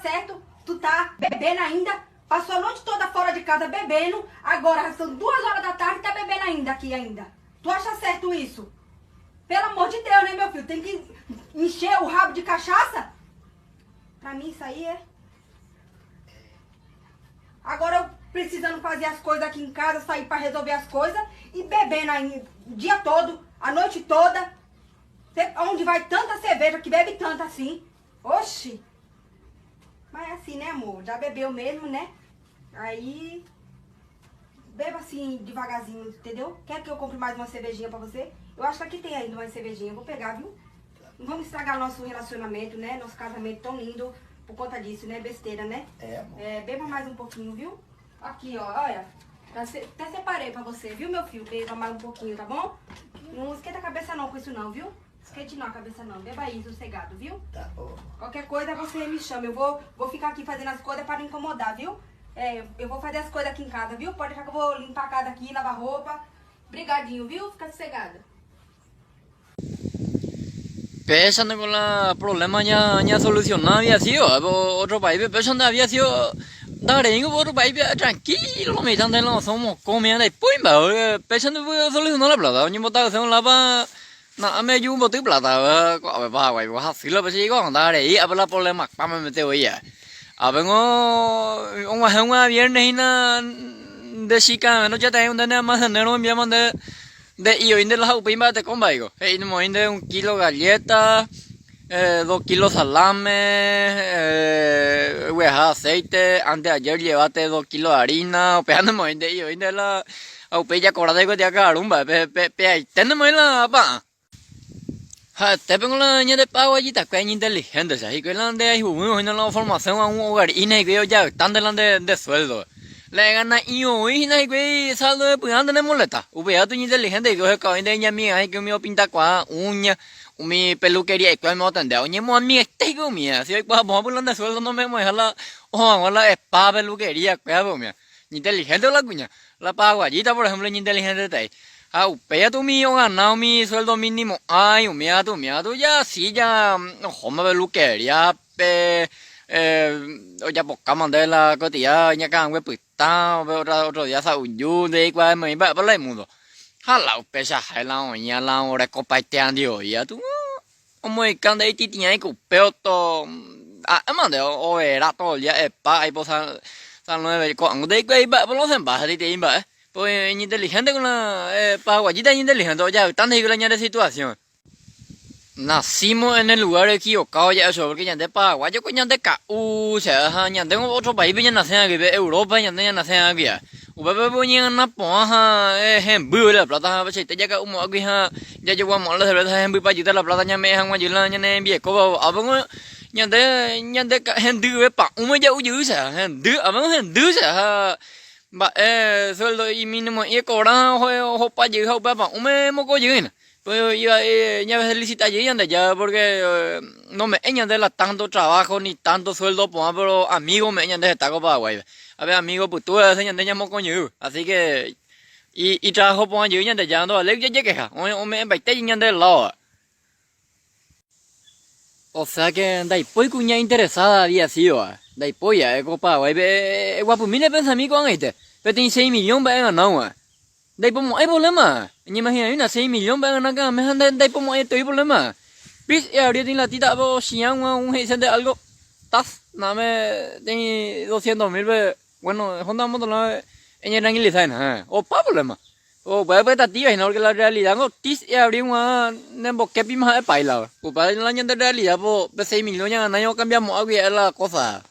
certo? Tu tá bebendo ainda? Passou a noite toda fora de casa bebendo. Agora são 2 horas da tarde e tá bebendo ainda aqui ainda. Tu acha certo isso? Pelo amor de Deus, né, meu filho? Tem que encher o rabo de cachaça? Pra mim isso aí é... Agora eu precisando fazer as coisas aqui em casa, sair pra resolver as coisas e bebendo aí o dia todo, a noite toda. Onde vai tanta cerveja que bebe tanto assim? Oxi! Mas é assim, né, amor? Já bebeu mesmo, né? Aí... Beba assim, devagarzinho, entendeu? Quer que eu compre mais uma cervejinha pra você? Eu acho que aqui tem ainda uma cervejinha. Eu vou pegar, viu? Não vamos estragar nosso relacionamento, né? Nosso casamento tão lindo por conta disso, né? Besteira, né? É, amor. Beba mais um pouquinho, viu? Aqui, ó, olha. Até separei pra você, viu, meu filho? Beba mais um pouquinho, tá bom? Não esquenta a cabeça não com isso não, viu? Esquente não a cabeça não. Beba aí, sossegado, viu? Tá bom. Qualquer coisa você me chama. Eu vou ficar aqui fazendo as coisas para não incomodar, viu? Eu vou fazer as coisas aqui em casa, viu? Pode deixar que eu vou limpar a casa aqui, lavar roupa. Brigadinho, viu? Fica sossegada. Pensando con el problema ya solucionado había sido, otro país, pensando había sido, daré otro país tranquilo, me están dando somos comiendo y pues, pensando solucionar la plata, ni botar se la va, na me ayuda un bote plata, va, guay, vas a hacerlo, pues sí, con daré y a ver la problema, para me meter hoy ya. A ver, un viernes y na de chica, no ya tengo un día más de no enviamos de y hoy en día las upimba te compra digo hey no hoy en día 1 kilo galleta 2 kilos salame aceite antes de ayer llevaste 2 kilos de harina pegando hoy en día y hoy en día la upilla cobrada digo te acá rumba pe tenemos la pa ha te vengo la niña de pago allí te cuenta inteligente así que la de ahí uno no la formación a un hogar y no que ya están delante de sueldo le gana y hoy no hay saldo de pues anda de molesta ubea tu inteligente y coge cabin de mi ay que me pinta qua uña mi peluquería y que me atende oye mo mi este go mía si vamos por de sueldo no me deja la o la spa peluquería que hago mía inteligente la cuña la paguallita por ejemplo inteligente te ah ubea tu mío ganado mi sueldo mínimo ay mía tu ya sí ya home peluquería oye pues cama de la cotilla ya can we pues tao otro día sa uyu de qua mấy bạn lại mundo hala pesa hai lao nhà lao ra có bài tiền điều ya tu ông can đấy tí tiền của beo to mà để ôi ra to ya pa ai po san lo về quảng đấy quay bạn lo xem bà thì tiền bạn pues inteligente con la paguayita inteligente ya tan de la ña situación. Nacimos en el lugar equivocado ya eso, porque ya de Paraguay, yo coño de o sea, ya tengo otro país, ya nacen aquí, Europa, ya nacen aquí. Ube punya na poha hembu la plata ha chete ya ka umo aquí ha ya yo vamos la cerveza hembu pa jita la plata ya me han wajila ya ne bie ko abang ya de ka hendu pa umo ya uyu sa hendu abang hendu sa ba sueldo y mínimo y cobran ho pa yu ho pa ume mo ko yu. Pues iba ya felicita allí ya porque no me añade tanto trabajo ni tanto sueldo pero amigos me añade está copa guay a ver amigo pues tú ese ya mo coño así que y trabajo por allí ya no le ya queja o me baite ya de lado o sea que dai pues cuña interesada había sido dai pues ya copa guay guapo mire pensa mi con este pero tiene 6 millones para ganar đây po mọi problema nhưng mà hiện là 6 million bạn nó cái mà đây po mọi tới problema bis ya dia tiene la tita po siang un heisen de algo tas name tiene 200,000 bueno juntamos todo en el tranquilidad na o pa problema o va expectativa y no que la realidad no tis ya abrir una nembo que pima de paila o para la realidad po 6 million ya no cambiamos algo la cosa